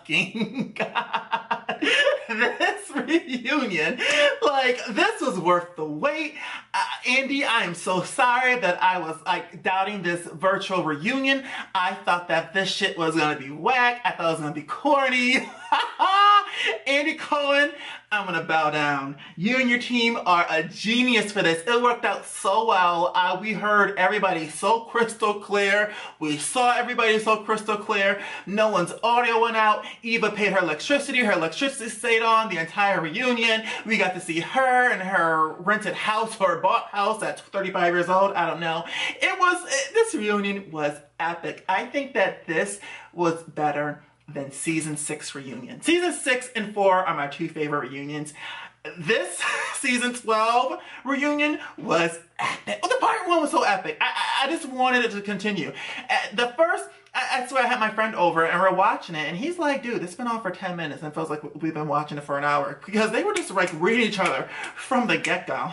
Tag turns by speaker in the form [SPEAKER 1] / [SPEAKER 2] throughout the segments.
[SPEAKER 1] fucking God. This reunion, like, this was worth the wait. Andy, I am so sorry that I was like doubting this virtual reunion. I thought that this shit was gonna be whack. I thought it was gonna be corny. Andy Cohen, I'm gonna bow down. You and your team are a genius for this. It worked out so well. We heard everybody so crystal clear. We saw everybody so crystal clear. No one's audio went out. Eva paid her electricity. Her electricity stayed on the entire reunion. We got to see her in her rented house or bought house at 35 years old. I don't know. This reunion was epic. I think that this was better than season 6 reunion. Season 6 and 4 are my two favorite reunions. This season 12 reunion was epic. Oh, the part 1 was so epic. I just wanted it to continue. The first, I swear I had my friend over and we're watching it and he's like, dude, this has been on for 10 minutes and it feels like we've been watching it for an hour because they were just like reading each other from the get-go.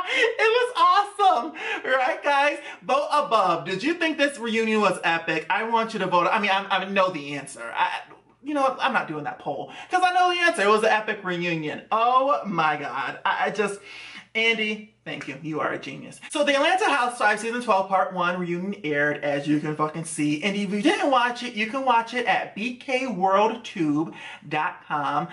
[SPEAKER 1] It was awesome, right guys? Vote above. Did you think this reunion was epic? I want you to vote. I mean, I know the answer. You know what? I'm not doing that poll because I know the answer. It was an epic reunion. Oh my God. Andy, thank you. You are a genius. So the Atlanta Housewives season 12 part 1 reunion aired, as you can fucking see. And if you didn't watch it, you can watch it at bkworldtube.com.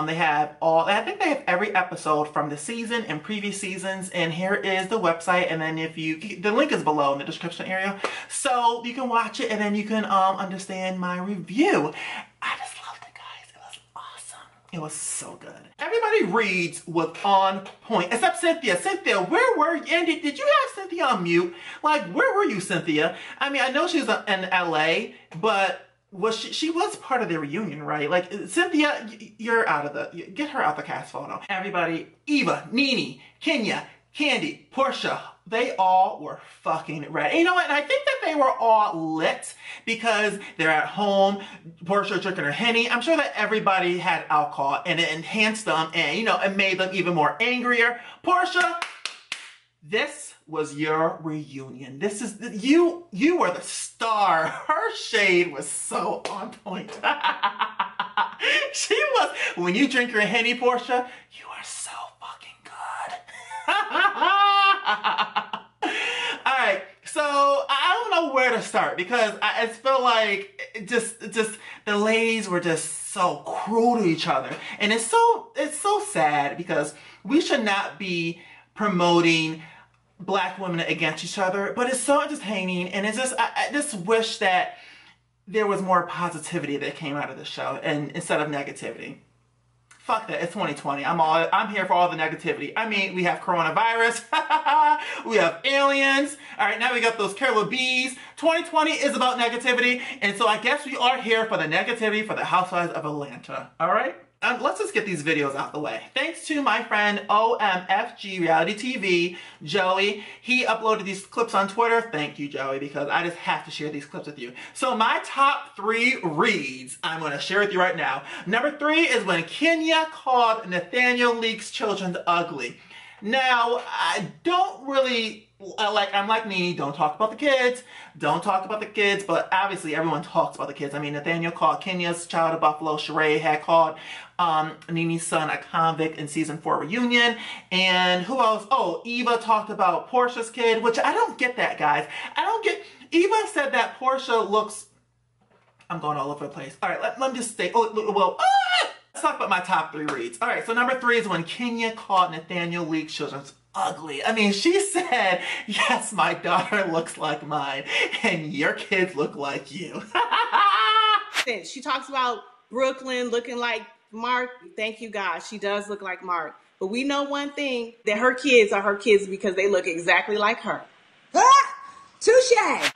[SPEAKER 1] They have I think they have every episode from the season and previous seasons. And here is the website. And then the link is below in the description area. So you can watch it and then you can understand my review. I just loved it, guys. It was awesome. It was so good. Everybody reads was on point, except Cynthia. Cynthia, where were you? Andy, did you have Cynthia on mute? Like, where were you, Cynthia? I mean, I know she was in LA, but was she was part of the reunion, right? Like, Cynthia, you're out of get her out the cast photo. Everybody, Eva, Nene, Kenya, Kandi, Porsha, they all were fucking ready. And you know what? And I think that they were all lit because they're at home. Porsha drinking her Henny. I'm sure that everybody had alcohol and it enhanced them and, you know, it made them even more angrier. Porsha, this was your reunion. This is, you were the star. Her shade was so on point. She was, when you drink your Henny, Porsha, you are so fucking good. Alright, so I don't know where to start because I feel like just the ladies were just so cruel to each other. And it's so sad because we should not be promoting black women against each other, but it's so entertaining and it's just, I just wish that there was more positivity that came out of the show and instead of negativity. Fuck that, it's 2020. I'm here for all the negativity. I mean, we have coronavirus, we have aliens. All right, now we got those killer bees. 2020 is about negativity, and so I guess we are here for the negativity for the Housewives of Atlanta. All right? Let's just get these videos out the way. Thanks to my friend OMFG Reality TV, Joey. He uploaded these clips on Twitter. Thank you, Joey, because I just have to share these clips with you. So my top 3 reads, I'm going to share with you right now. Number 3 is when Kenya called Nathaniel Leak's children ugly. Now, I don't really... I'm like Nene, don't talk about the kids. Don't talk about the kids, but obviously everyone talks about the kids. I mean, Nathaniel called Kenya's child a buffalo. Sheree had called Nene's son a convict in season 4 reunion. And who else? Oh, Eva talked about Porsha's kid, which I don't get that, guys. I don't get... Eva said that Porsha looks... I'm going all over the place. All right, let me just stay... Let's talk about my top 3 reads. All right, so number 3 is when Kenya called Nathaniel Leak's children ugly. I mean, she said, yes, my daughter looks like mine, and your kids look like you.
[SPEAKER 2] She talks about Brooklyn looking like Mark. Thank you, God. She does look like Mark. But we know one thing, that her kids are her kids because they look exactly like her. Touche!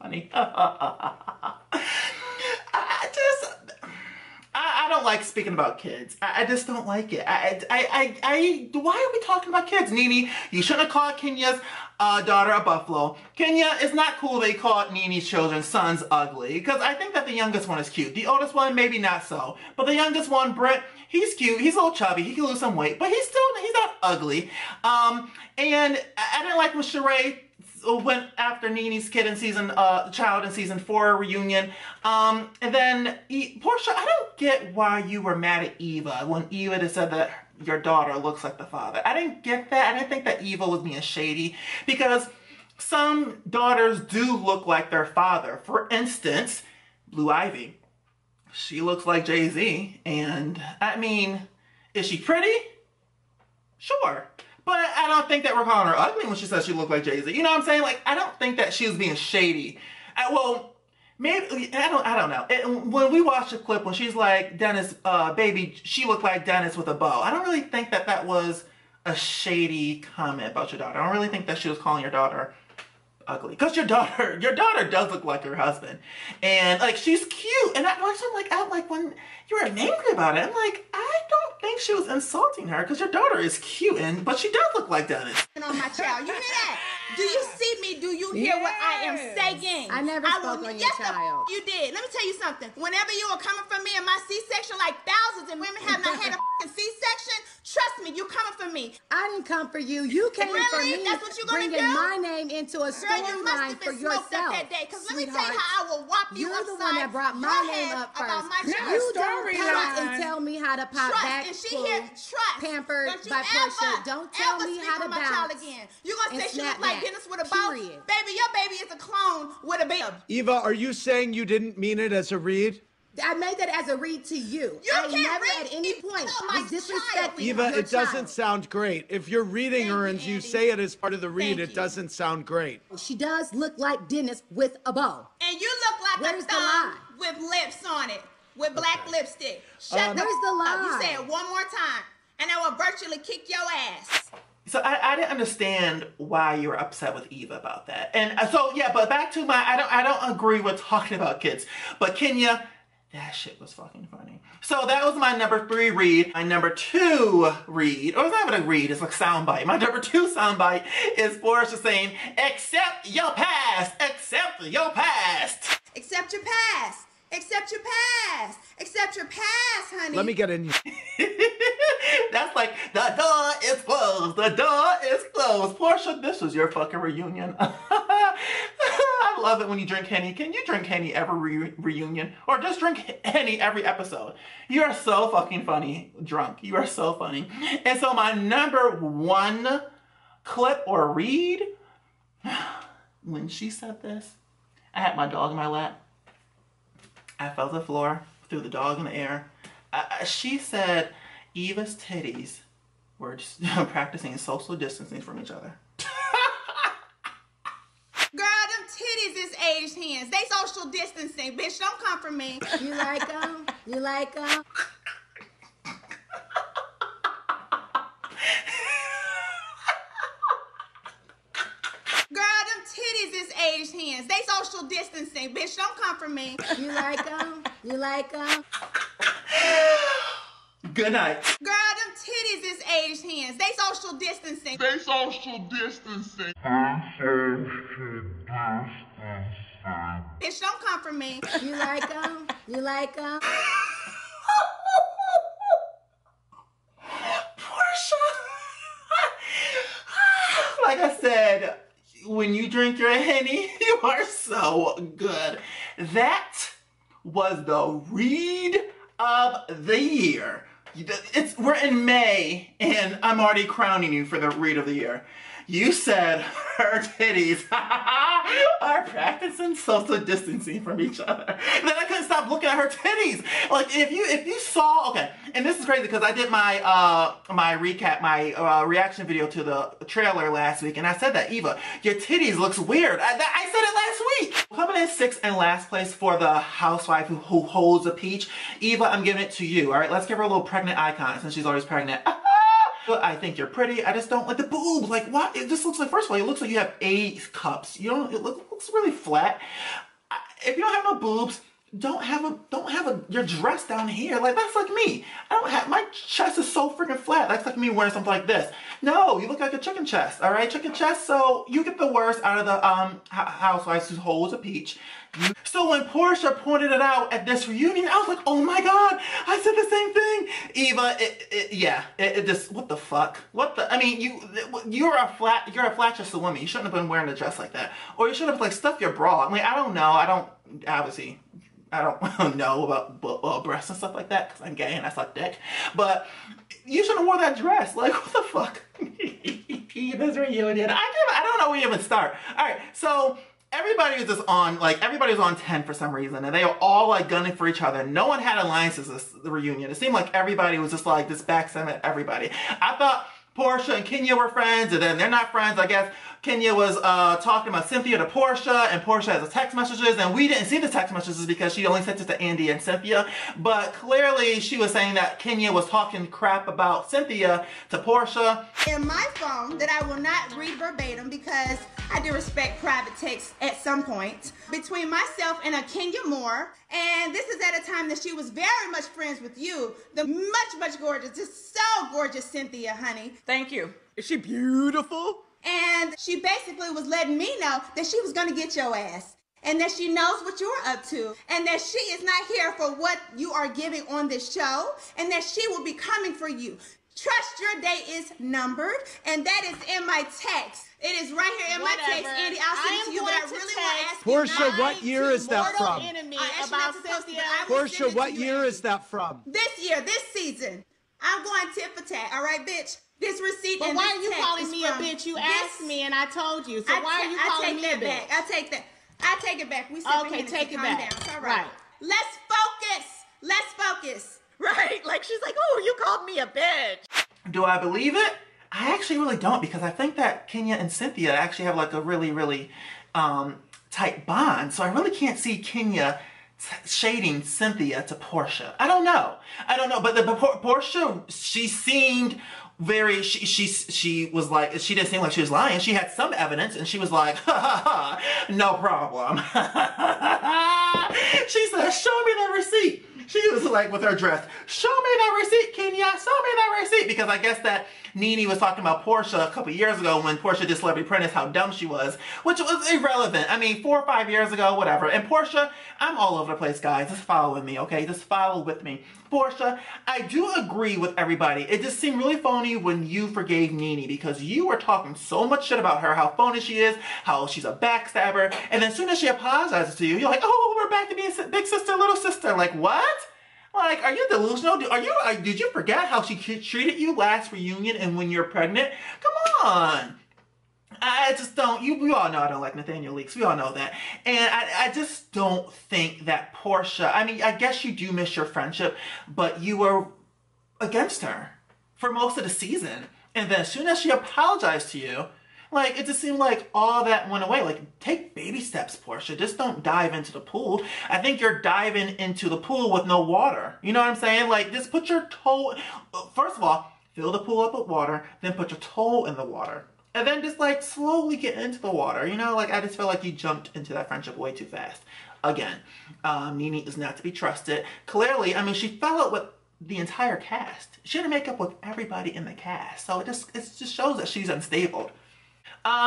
[SPEAKER 1] Funny. I don't like speaking about kids. I just don't like it. Why are we talking about kids? Nene, you shouldn't have called Kenya's daughter of Buffalo. Kenya, it's not cool they called Nene's children sons ugly, because I think that the youngest one is cute. The oldest one, maybe not so. But the youngest one, Britt, he's cute. He's a little chubby. He can lose some weight, but he's not ugly. And I didn't like when Sheree went after Nene's child in season 4 reunion. And then Porsha, I don't get why you were mad at Eva when Eva just said that your daughter looks like the father. I didn't get that. I didn't think that Eva was being shady, because some daughters do look like their father. For instance, Blue Ivy. She looks like Jay-Z. And I mean, is she pretty? Sure. But I don't think that we're calling her ugly when she says she looked like Jay-Z. You know what I'm saying? Like, I don't think that she was being shady. Well, maybe, I don't know. When we watched the clip when she's like, Dennis, baby, she looked like Dennis with a bow. I don't really think that that was a shady comment about your daughter. I don't really think that she was calling your daughter ugly. Because your daughter does look like her husband. And, like, she's cute. And I watched her, like, when you were angry about it, I'm like, I don't think she was insulting her, because your daughter is cute, but she does look like Dennis.
[SPEAKER 2] On my child, you hear that? Do you see me? Do you hear what I am saying?
[SPEAKER 3] I never spoke on your child.
[SPEAKER 2] You did. Let me tell you something. Whenever you were coming for me in my C-section, like thousands of women have not had a C-section, trust me, you coming for me.
[SPEAKER 3] I didn't come for you. You came for me.
[SPEAKER 2] That's what you're gonna
[SPEAKER 3] bringing
[SPEAKER 2] do?
[SPEAKER 3] my name into a storyline for yourself.
[SPEAKER 2] That day, because let me tell you how I will whop you
[SPEAKER 3] You're
[SPEAKER 2] upside
[SPEAKER 3] the one that brought my name up first.
[SPEAKER 2] About my child.
[SPEAKER 3] You don't come and tell me how to pop back
[SPEAKER 2] and she here, trust.
[SPEAKER 3] Pampered
[SPEAKER 2] Don't you
[SPEAKER 3] by Porsha. Don't tell me how to
[SPEAKER 2] my child
[SPEAKER 3] bounce.
[SPEAKER 2] again. You're gonna say she look like Dennis with a bow?
[SPEAKER 3] Period.
[SPEAKER 2] Baby, your baby is a clone with a bib.
[SPEAKER 4] Eva, are you saying you didn't mean it as a read?
[SPEAKER 3] I made that as a read to you. I never at any point was disrespecting
[SPEAKER 4] Eva,
[SPEAKER 3] your
[SPEAKER 4] it doesn't
[SPEAKER 3] child.
[SPEAKER 4] sound great. If you're reading her and you say it as part of the read, it doesn't sound great.
[SPEAKER 3] She does look like Dennis with a bow.
[SPEAKER 2] And you look like
[SPEAKER 3] Where's
[SPEAKER 2] a
[SPEAKER 3] the
[SPEAKER 2] thumb
[SPEAKER 3] lie?
[SPEAKER 2] with lips on it, with black lipstick. Shut
[SPEAKER 3] Where's the lie?
[SPEAKER 2] You say it one more time, and I will virtually kick your ass.
[SPEAKER 1] So I didn't understand why you were upset with Eva about that. And so, yeah, but back to I don't agree with talking about kids. But Kenya, that shit was fucking funny. So that was my number 3 read. My number 2 read, or it's not even a read, it's like soundbite. My number 2 soundbite is Porsha saying, accept your past, accept your past.
[SPEAKER 2] Accept your past. Accept your past. Accept your past, honey.
[SPEAKER 4] Let me get in.
[SPEAKER 1] That's like, the door is closed. The door is closed. Porsha, this was your fucking reunion. I love it when you drink Henny. Can you drink Henny every reunion? Or just drink Henny every episode? You are so fucking funny drunk. You are so funny. And so my number 1 clip or read, when she said this, I had my dog in my lap. I fell to the floor, threw the dog in the air. She said Eva's titties were just practicing social distancing from each other.
[SPEAKER 2] Girl, them titties is aged hands. They social distancing, bitch. Don't come for me.
[SPEAKER 3] You like them? You like them?
[SPEAKER 2] Girl, them titties is aged hands. They social distancing, bitch. Don't come for me.
[SPEAKER 3] You like them? You like them?
[SPEAKER 1] Good night.
[SPEAKER 2] Girl, them titties is aged hands. They social distancing.
[SPEAKER 5] They social distancing.
[SPEAKER 2] Bitch, don't come for me.
[SPEAKER 3] You like them? You like them?
[SPEAKER 1] Porsha! Like I said, when you drink your Henny, you are so good. That was the read of the year. We're in May, and I'm already crowning you for the read of the year. You said her titties are practicing social distancing from each other. Then I couldn't stop looking at her titties. Like if you saw, okay, and this is crazy because I did my my reaction video to the trailer last week, and I said that, Eva, your titties looks weird. I said it last week. Coming in 6th and last place for the housewife who holds a peach. Eva, I'm giving it to you. All right, let's give her a little pregnant icon since she's always pregnant. I think you're pretty. I just don't like the boobs. Like, what? It just looks like, first of all, it looks like you have 8 cups. You don't, it looks really flat. If you don't have no boobs, don't have your dress down here. Like, that's like me. I don't have, my chest is so freaking flat. That's like me wearing something like this. No, you look like a chicken chest, all right? Chicken chest, so you get the worst out of the housewives whose whole is a peach. So when Porsha pointed it out at this reunion, I was like, oh my God, I said the same thing. Eva, it just, what the fuck? I mean, you're a flat chested woman. You shouldn't have been wearing a dress like that. Or you should have like stuffed your bra. I mean, I don't know. Obviously, I don't know about breasts and stuff like that because I'm gay and I suck dick. But you shouldn't have worn that dress. Like, what the fuck? This reunion. I don't know where you even start. All right, so everybody was just on, like, everybody was on 10 for some reason, and they were all, like, gunning for each other. No one had alliances this reunion. It seemed like everybody was just, like, this backstabbing at everybody. I thought Porsha and Kenya were friends, and then they're not friends. I guess Kenya was talking about Cynthia to Porsha, and Porsha has the text messages, and we didn't see the text messages because she only sent it to Andy and Cynthia. But clearly, she was saying that Kenya was talking crap about Cynthia to Porsha.
[SPEAKER 3] In my phone, that I will not read verbatim because I do respect private text at some point, between myself and a Kenya Moore. And this is at a time that she was very much friends with you, the much gorgeous, just so gorgeous Cynthia, honey.
[SPEAKER 2] Thank you.
[SPEAKER 4] Is she beautiful?
[SPEAKER 3] And she basically was letting me know that she was going to get your ass. And that she knows what you're up to. And that she is not here for what you are giving on this show. And that she will be coming for you. Trust your day is numbered. And that is in my text. It is right here in my text, Andy. I'll send it to you, but I really want to ask you.
[SPEAKER 4] Porsha, what year is that from? Porsha, what year is that from?
[SPEAKER 3] This year, this season. I'm going tit for tat, all right, bitch? This receipt
[SPEAKER 2] but
[SPEAKER 3] and
[SPEAKER 2] why
[SPEAKER 3] this
[SPEAKER 2] are you
[SPEAKER 3] text
[SPEAKER 2] calling me a bitch? You asked me and I told you. So why are you calling me a bitch?
[SPEAKER 3] I take that. I take it back. We
[SPEAKER 2] okay, take it back.
[SPEAKER 3] Down. It's all right. Let's focus. Let's focus.
[SPEAKER 2] Right? Like she's like, oh, you called me a bitch.
[SPEAKER 1] Do I believe it? I actually really don't, because I think that Kenya and Cynthia actually have like a really tight bond. So I really can't see Kenya shading Cynthia to Porsha. I don't know. But Porsha, she seemed very, she was like, she didn't seem like she was lying. She had some evidence and she was like, ha ha ha, no problem. She said, show me the receipt. She was like with her dress, show me the receipt, Kenya, show me the receipt. Because I guess that Nene was talking about Porsha a couple years ago when Porsha did Celebrity Apprentice, how dumb she was, which was irrelevant. I mean, 4 or 5 years ago, whatever. And Porsha, I'm all over the place, guys. Just follow with me, okay? Just follow with me. Porsha, I do agree with everybody. It just seemed really phony when you forgave Nene because you were talking so much shit about her, how phony she is, how she's a backstabber, and then as soon as she apologizes to you, you're like, oh, we're back to being big sister, little sister. Like, what? Like, are you delusional? Did you forget how she treated you last reunion and when you're pregnant? Come on. I just don't, we all know I don't like Nathaniel Leaks. We all know that. And I just don't think that Porsha, I mean, I guess you do miss your friendship, but you were against her for most of the season. And then as soon as she apologized to you, like, it just seemed like all that went away. Like, take baby steps, Porsha. Just don't dive into the pool. I think you're diving into the pool with no water. You know what I'm saying? Like, just put your toe, first of all, fill the pool up with water, then put your toe in the water. And then just, like, slowly get into the water. You know, like, I just feel like you jumped into that friendship way too fast. Again, Nene is not to be trusted. Clearly, I mean, she fell out with the entire cast. She had to make up with everybody in the cast. So it just shows that she's unstable.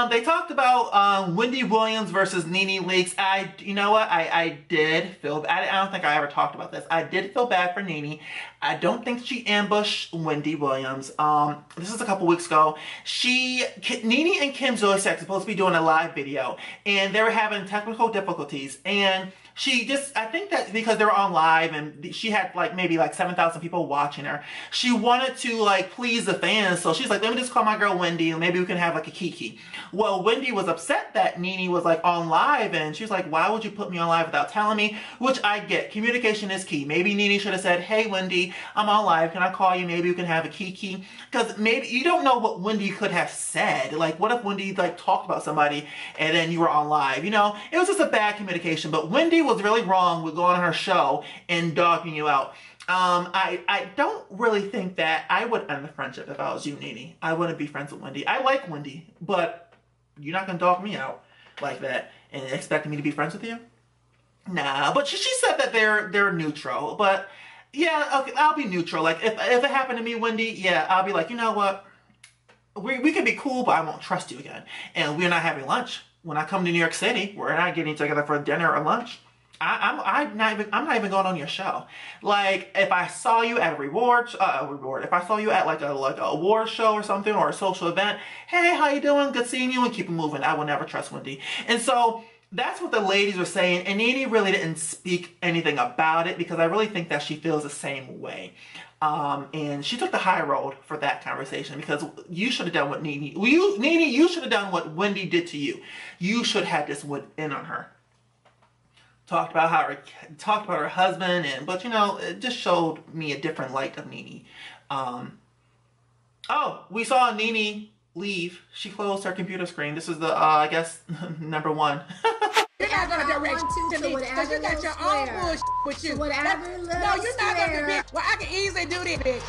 [SPEAKER 1] They talked about Wendy Williams versus Nene Leakes. You know what? I did feel bad. I don't think I ever talked about this. I did feel bad for Nene. I don't think she ambushed Wendy Williams. This is a couple weeks ago. Nene and Kim Zoisek are supposed to be doing a live video, and they were having technical difficulties. And I think that because they were on live and she had maybe 7,000 people watching her, she wanted to please the fans. So she's like, let me just call my girl Wendy and maybe we can have a kiki. Well, Wendy was upset that Nene was on live, and she's like, why would you put me on live without telling me? Which I get. Communication is key. Maybe Nene should have said, hey Wendy, I'm on live. Can I call you? Maybe we can have a kiki. Because maybe you don't know what Wendy could have said. What if Wendy talked about somebody and then you were on live? You know, it was just a bad communication. But Wendy was really wrong with going on her show and dogging you out. I don't really think that I would end the friendship if I was you, Nene. I wouldn't be friends with Wendy. I like Wendy, but you're not going to dog me out like that and expecting me to be friends with you? Nah, but she said that they're neutral. But yeah, okay, I'll be neutral. Like if it happened to me, Wendy, yeah, I'll be like, you know what? We can be cool, but I won't trust you again. And we're not having lunch. When I come to New York City, we're not getting together for dinner or lunch. I'm not even going on your show. Like if I saw you at a reward, if I saw you at like a award show or something or a social event, hey, how you doing? Good seeing you, and keep it moving. I will never trust Wendy. And so that's what the ladies were saying, and Nene really didn't speak anything about it because I really think that she feels the same way. And she took the high road for that conversation because you should have done what Nene, you should have done what Wendy did to you. You should have just went in on her. Talked about her husband, but you know, it just showed me a different light of Nene. Oh, we saw Nene leave. She closed her computer screen. This is the, I guess, number one.
[SPEAKER 6] You're not gonna direct to me because you got your own bullshit with you. No, you're not gonna be. Well, I can easily do this, bitch.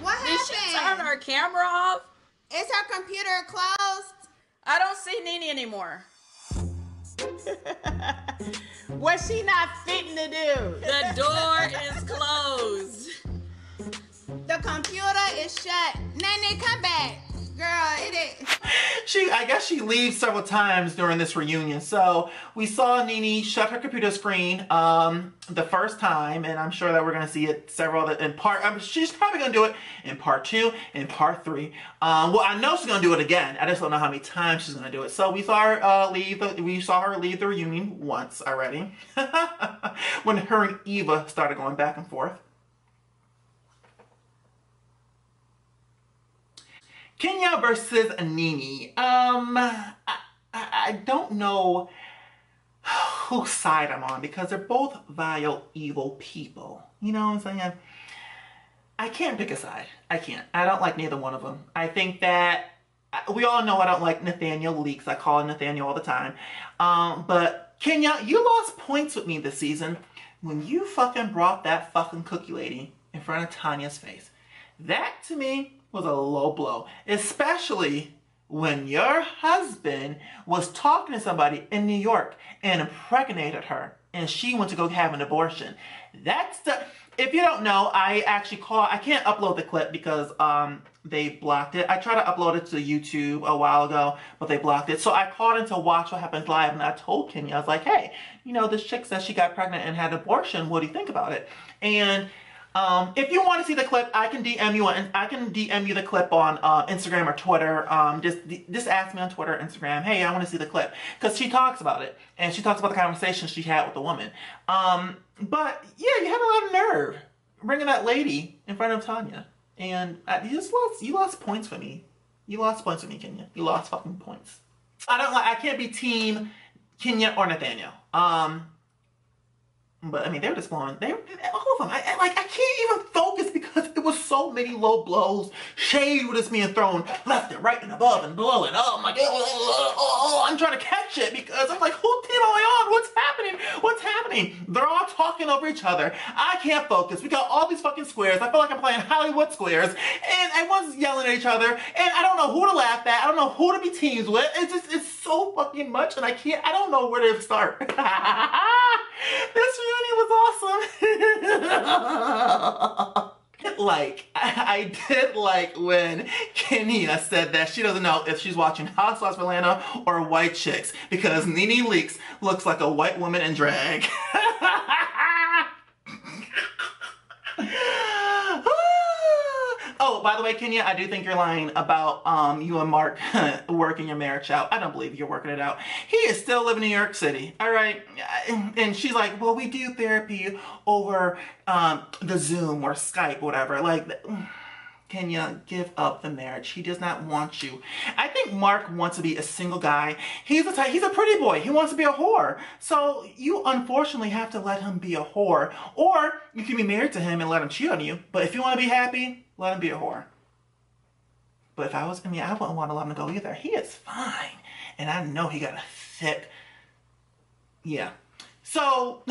[SPEAKER 3] What happened?
[SPEAKER 7] Did she turn her camera off?
[SPEAKER 3] Is her computer closed?
[SPEAKER 7] I don't see Nene anymore.
[SPEAKER 2] What's she not fitting to do?
[SPEAKER 7] The door is closed.
[SPEAKER 3] The computer is shut. Nene, come back. Girl, it is.
[SPEAKER 1] I guess she leaves several times during this reunion. So we saw Nene shut her computer screen the first time, and I'm sure that we're gonna see it several in part. She's probably gonna do it in part 2, in part 3. Well, I know she's gonna do it again. I just don't know how many times she's gonna do it. So we saw her leave the reunion once already when her and Eva started going back and forth. Kenya versus Nene. I don't know whose side I'm on because they're both vile, evil people. You know what I'm saying? I can't pick a side. I can't. I don't like neither one of them. I think that we all know I don't like Nathaniel Leaks. I call him Nathaniel all the time. But Kenya, you lost points with me this season when you fucking brought that fucking cookie lady in front of Tanya's face. That to me was a low blow, especially when your husband was talking to somebody in New York and impregnated her and she went to go have an abortion. If you don't know, I can't upload the clip because they blocked it. I tried to upload it to YouTube a while ago, but they blocked it. So I called in to watch what happens live, and I told Kenya, I was like, hey, you know, this chick says she got pregnant and had an abortion. What do you think about it? And if you want to see the clip, I can DM you the clip on Instagram or Twitter. Just ask me on Twitter, Instagram. Hey, I want to see the clip because she talks about it and she talks about the conversation she had with the woman. But yeah, you had a lot of nerve bringing that lady in front of Tanya, and you lost points for me. You lost points for me, Kenya. You lost fucking points. I can't be team Kenya or Nathaniel. But I mean, they were just blowing. All of them. I can't even focus because it was so many low blows. Shade was just being thrown left and right and above and below. And oh my god, I'm trying to catch it because I'm like, who team am I on? What's happening? What's happening? They're all talking over each other. I can't focus. We got all these fucking squares. I feel like I'm playing Hollywood Squares, and everyone's yelling at each other. And I don't know who to laugh at. I don't know who to be teams with. It's so fucking much, and I don't know where to start. This reunion was awesome. I did like when Kenya said that she doesn't know if she's watching Housewives of Atlanta or White Chicks because Nene Leakes looks like a white woman in drag. Oh, by the way, Kenya, I do think you're lying about you and Mark working your marriage out. I don't believe you're working it out. He is still living in New York City, all right? And she's like, well, we do therapy over the Zoom or Skype, whatever. Like, Kenya, give up the marriage. He does not want you. I think Mark wants to be a single guy. He's a pretty boy. He wants to be a whore. So you unfortunately have to let him be a whore. Or you can be married to him and let him cheat on you. But if you want to be happy, let him be a whore. But if I wouldn't want to let him go either. He is fine. And I know he got a thick, yeah. So,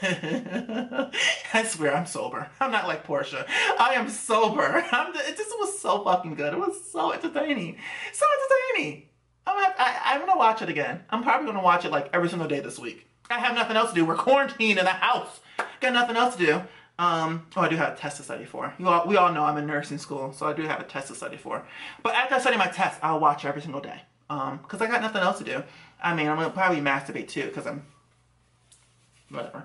[SPEAKER 1] I swear I'm sober. I'm not like Porsha. I am sober. It just was so fucking good. It was so entertaining. So entertaining. I'm gonna watch it again. I'm probably gonna watch it like every single day this week. I have nothing else to do. We're quarantined in the house. Got nothing else to do. Oh, I do have a test to study for. We all know I'm in nursing school, so I do have a test to study for. But after I study my test, I'll watch every single day. Because I got nothing else to do. I mean, I'm gonna probably masturbate too, because I'm... whatever.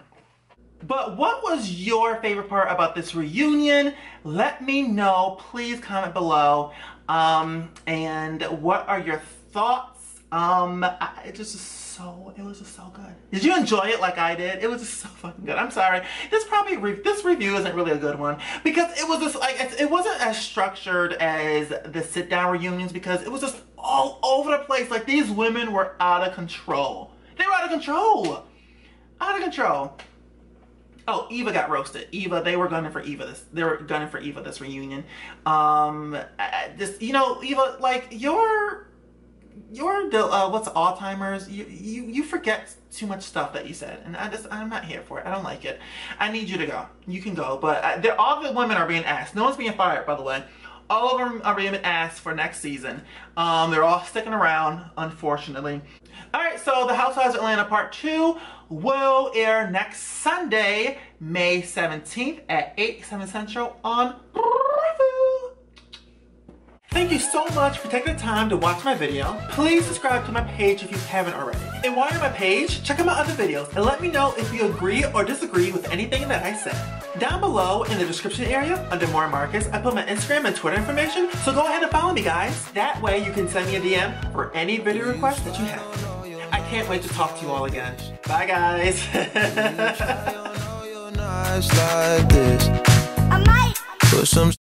[SPEAKER 1] But what was your favorite part about this reunion? Let me know. Please comment below. And what are your thoughts? It was just so good. Did you enjoy it like I did? It was just so fucking good. I'm sorry. This review isn't really a good one because it was just like, it wasn't as structured as the sit down reunions because it was just all over the place. Like these women were out of control. They were out of control. Out of control. Oh, Eva got roasted. Eva, they were gunning for Eva this reunion. Just, you know, Eva, like you're what's Alzheimer's? You forget too much stuff that you said, and I'm not here for it. I don't like it. I need you to go. You can go, but all the women are being asked. No one's being fired, by the way. All of them are being asked for next season. They're all sticking around, unfortunately. All right, so The Housewives of Atlanta Part 2 will air next Sunday, May 17th at 8/7 Central on Burruss. Thank you so much for taking the time to watch my video. Please subscribe to my page if you haven't already. And while you're on my page, check out my other videos and let me know if you agree or disagree with anything that I said. Down below in the description area, under More Marcus, I put my Instagram and Twitter information, so go ahead and follow me, guys. That way you can send me a DM for any video requests that you have. I can't wait to talk to you all again. Bye, guys. I might